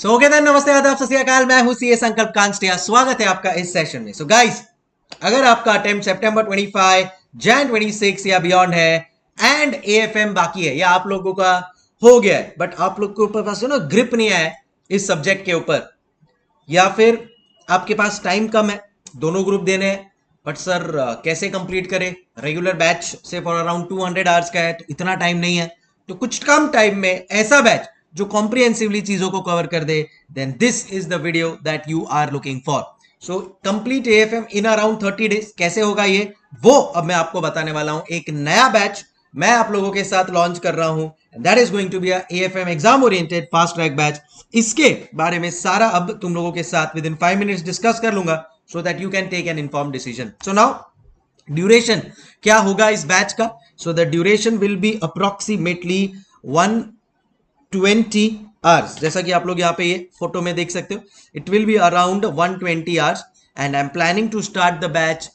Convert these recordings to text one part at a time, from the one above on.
Okay then, नमस्ते, आदाब, सत श्री अकाल। मैं हूं सीए संकल्प कांस्टिया। स्वागत है आपका इस सेशन में। सो गाइस, अगर आपका अटेम्प्ट सितंबर 25, जैन 26 या बियॉन्ड है एंड एएफएम बाकी है या आप लोगों का हो गया है बट आप लोग के ऊपर पास ना ग्रिप नहीं है इस सब्जेक्ट के ऊपर, या फिर आपके पास टाइम कम है, दोनों ग्रुप देने हैं बट सर कैसे कंप्लीट करें? रेगुलर बैच से फॉर अराउंड 200 आवर्स का है तो इतना टाइम नहीं है, तो कुछ कम टाइम में ऐसा बैच जो कॉम्प्रिहेंसिवली चीजों को कवर कर दे, then this is the video that you are looking for. So complete AFM in around 30 days. कैसे होगा ये, वो अब मैं आपको बताने वाला हूं। एक नया बैच मैं आप लोगों के साथ लॉन्च कर रहा हूं, that is going to be AFM exam oriented fast track batch. इसके बारे में सारा अब तुम लोगों के साथ विद इन 5 मिनट्स डिस्कस कर लूंगा so that you can take an inform decision. So now duration क्या होगा इस बैच का? So the duration will be approximately 120 hours. जैसा कि आप लोग यहाँ पे ये फोटो में देख सकते हो, it will be around 120 hours and I am planning to start the batch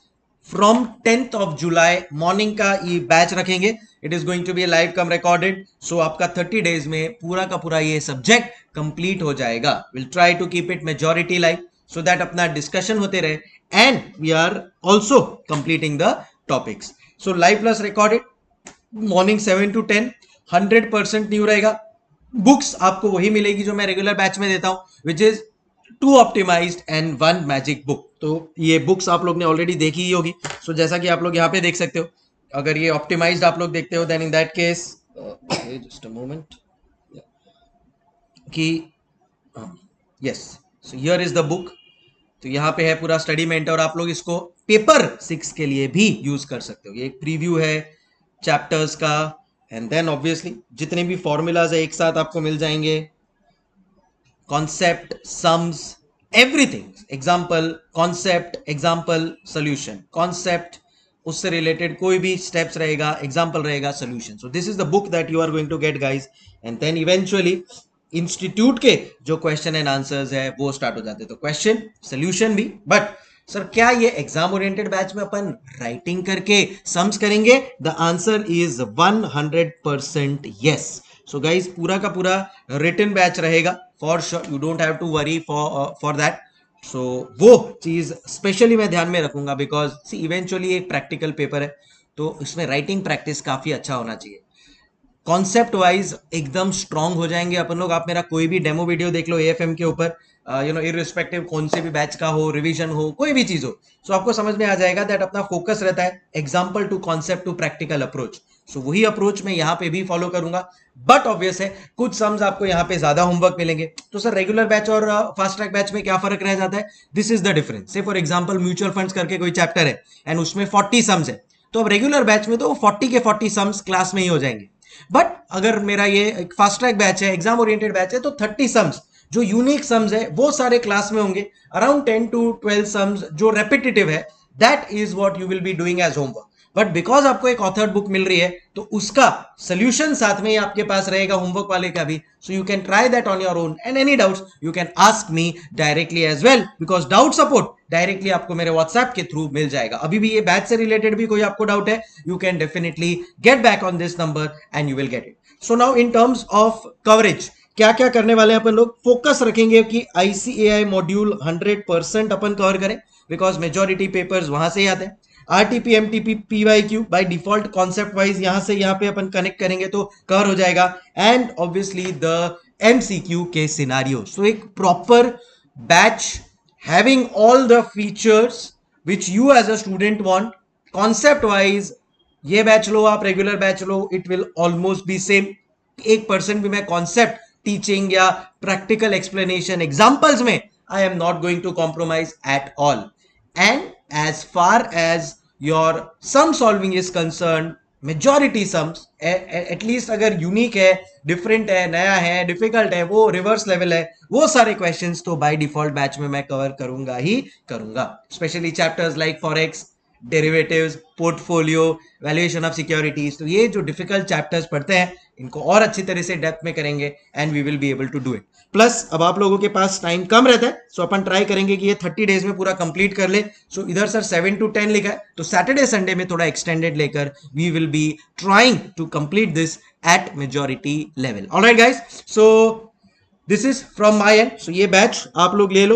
from 10th of July morning का ये बैच रखेंगे। It is going to be live cum recorded. So आपका 30 डेज में पूरा का पूरा ये सब्जेक्ट कंप्लीट हो जाएगा। Will try to keep it majority live so that अपना डिस्कशन होते रहे and we are also completing the topics. So live plus recorded, morning 7 to 10, 100% new रहेगा। बुक्स आपको वही मिलेगी जो मैं रेगुलर बैच में देता हूं, which is 2 optimised and 1 magic book. तो ये बुक्स आप लोग ने ऑलरेडी देखी ही होगी। सो जैसा कि आप लोग यहाँ पे देख सकते हो, अगर ये ऑप्टिमाइज्ड आप लोग देखते हो then in that case just a moment कि yes, so here is the book. तो यहाँ पे है पूरा स्टडी मेंटर, आप लोग इसको पेपर 6 के लिए भी यूज कर सकते हो। ये एक प्रीव्यू है चैप्टर्स का एंड देन ऑब्वियसली जितने भी फॉर्मूलाज है एक साथ आपको मिल जाएंगे। Concept, sums, everything, example, concept, example, solution, concept, उससे रिलेटेड कोई भी स्टेप्स रहेगा, एग्जाम्पल रहेगा, solution. So this is the book that you are going to get guys and then eventually institute के जो क्वेश्चन एंड आंसर्स है वो start हो जाते हैं। तो क्वेश्चन सोल्यूशन भी, बट सर क्या ये एग्जाम ओरिएंटेड बैच में अपन राइटिंग करके सम्स करेंगे? The answer is 100% yes. So guys पूरा का पूरा रिटन बैच रहेगा for sure, you don't have to worry for that. So वो चीज स्पेशली मैं ध्यान में रखूंगा बिकॉज सी इवेंचुअली एक प्रैक्टिकल पेपर है तो इसमें राइटिंग प्रैक्टिस काफी अच्छा होना चाहिए। कॉन्सेप्ट वाइज एकदम स्ट्रांग हो जाएंगे अपन लोग। आप मेरा कोई भी डेमो वीडियो देख लो एएफएम के ऊपर, इररिस्पेक्टिव कौन से भी बैच का हो, रिवीजन हो, कोई भी चीज हो, सो आपको समझ में आ जाएगा दैट अपना फोकस रहता है example to concept to practical approach. So वही अप्रोच मैं यहाँ पे भी फॉलो करूंगा। बट ऑब्वियस है कुछ सम्स आपको यहाँ पे ज्यादा होमवर्क मिलेंगे। तो सर रेगुलर बैच और फास्ट ट्रैक बैच में क्या फर्क रह जाता है? This is the difference. से फॉर एग्जाम्पल म्यूचुअल फंड्स करके कोई चैप्टर है एंड उसमें 40 सम्स है, तो अब रेगुलर बैच में तो 40 के 40 सम्स क्लास में ही हो जाएंगे। बट अगर मेरा ये फास्ट ट्रैक बैच है, एग्जाम ओरिएंटेड बैच है, तो 30 सम्स जो यूनिक सम्स है वो सारे क्लास में होंगे। अराउंड 10 to 12 सम्स जो रेपिटेटिव है, that is what you will be doing as homework. But because आपको एक ऑथर्ड बुक मिल रही है तो उसका सोल्यूशन साथ में ही आपके पास रहेगा, होमवर्क वाले का भी। So you can try that on your own and any doubts you can ask me directly as well, because doubt support directly आपको मेरे व्हाट्सएप के थ्रू मिल जाएगा। अभी भी ये बैच से रिलेटेड भी कोई आपको डाउट है, you can definitely get back on this number and you will get it. So now in terms of coverage क्या क्या करने वाले हैं अपन लोग? फोकस रखेंगे कि आईसीएआई मॉड्यूल 100% अपन कवर करें बिकॉज मेजोरिटी पेपर्स वहां से ही आते हैं। RTP, MTP, PYQ by default concept wise यहां से यहां पे अपन कनेक्ट करेंगे तो कवर हो जाएगा। एंड ऑब्वियसली द एमसीक्यू के सिनारियो। सो एक proper batch having all the features which you as a student want. Concept wise ये बैच लो आप, रेगुलर बैच लो, it will almost be same. 1% भी मैं कॉन्सेप्ट टीचिंग या प्रैक्टिकल एक्सप्लेनेशन एग्जाम्पल्स में I am not going to compromise at all. And as far as your sum solving is concerned, majority sums at least अगर unique है, different है, नया है, difficult है, वो रिवर्स लेवल है, वो सारे क्वेश्चंस तो बाय डिफॉल्ट बैच में मैं कवर करूंगा ही करूंगा। Specially chapters like forex, derivatives, portfolio, valuation of securities, तो ये जो डिफिकल्ट चैप्टर्स पढ़ते हैं इनको और अच्छी तरह से डेप्थ में करेंगे and we will be able to do it. Plus अब आप लोगों के पास टाइम कम रहता है सो अपन ट्राई करेंगे कि ये 30 डेज में पूरा कंप्लीट कर ले। सो इधर सर 7 to 10 लिखा है तो सैटरडे संडे में थोड़ा एक्सटेंडेड लेकर we will be trying to complete this at majority level. Alright guys, so this is from my end. So ये बैच आप लोग ले लो.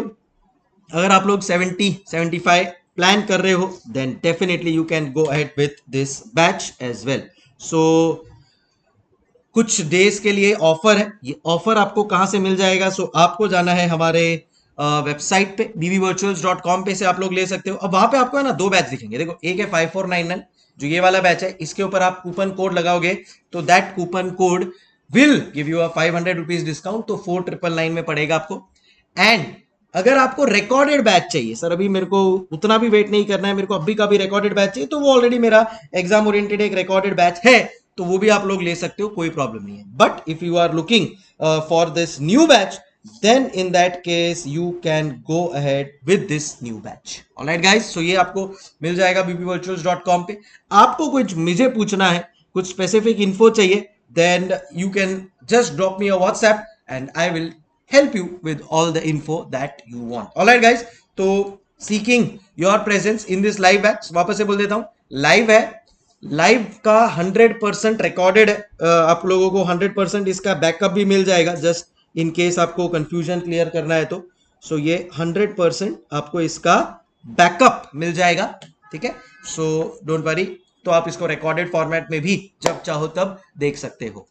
अगर आप लोग 70-75 प्लान कर रहे हो then definitely you can go ahead with this batch as well. So कुछ डेज के लिए ऑफर है. ये ऑफर आपको कहां से मिल जाएगा? सो आपको जाना है हमारे वेबसाइट पे bbvirtuals.com पे से आप लोग ले सकते हो. अब वहां पे आपको है ना दो बैच दिखेंगे. देखो एक है 5499 जो ये वाला बैच है. इसके ऊपर आप कूपन कोड लगाओगे तो that coupon code will give you a 500 rupees discount. तो 4999 में पड़ेगा आपको. एंड अगर आपको रिकॉर्डेड बैच चाहिए, सर अभी मेरे को उतना भी वेट नहीं करना है, मेरे को अभी का भी रिकॉर्डेड बैच चाहिए, तो वो ऑलरेडी मेरा एग्जाम ओरिएंटेड एक रिकॉर्डेड बैच है, तो वो भी आप लोग ले सकते हो, कोई प्रॉब्लम नहीं है. But if you are looking for this new batch then in that case you can go ahead with this new batch. Alright guys, so ये आपको मिल जाएगा bbvirtuals.com पे. आपको कुछ मुझे पूछना है, कुछ स्पेसिफिक इन्फो चाहिए, then you can just drop me a WhatsApp and I will help you with all the info that you want. Alright guys, तो seeking your presence in this live batch, वापस से बोल देता हूँ, live है, live का 100% recorded है. आप लोगों को 100% इसका बैकअप भी मिल जाएगा, जस्ट इन केस आपको कंफ्यूजन क्लियर करना है तो. सो ये 100% आपको इसका बैकअप मिल जाएगा. ठीक है, सो डोंट वरी. तो आप इसको रिकॉर्डेड फॉर्मेट में भी जब चाहो तब देख सकते हो.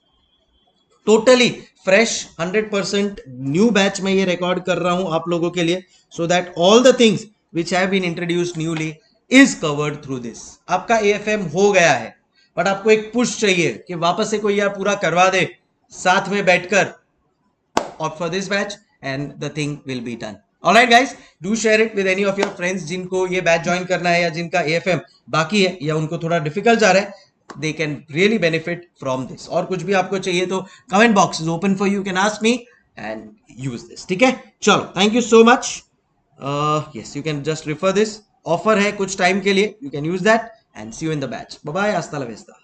टोटली फ्रेश 100% न्यू बैच में ये रिकॉर्ड कर रहा हूं आप लोगों के लिए, so that all the things which have been introduced newly is covered through this. आपका AFM हो गया है, बट आपको एक पुश चाहिए कि वापस से कोई यार पूरा करवा दे, साथ में बैठकर opt for this batch and the thing will be done. Alright guys, do share it with any of your friends जिनको ये बैच ज्वाइन करना है या जिनका AFM बाकी है या उनको थोड़ा डिफिकल्ट जा रहा है. They can really benefit from this. और कुछ भी आपको चाहिए तो comment box is open for you, can ask me and use this. ठीक है, चलो thank you so much. Yes, you can just refer this. Offer है कुछ टाइम के लिए, you can use that and see you in the batch. Bye bye, हasta la vista.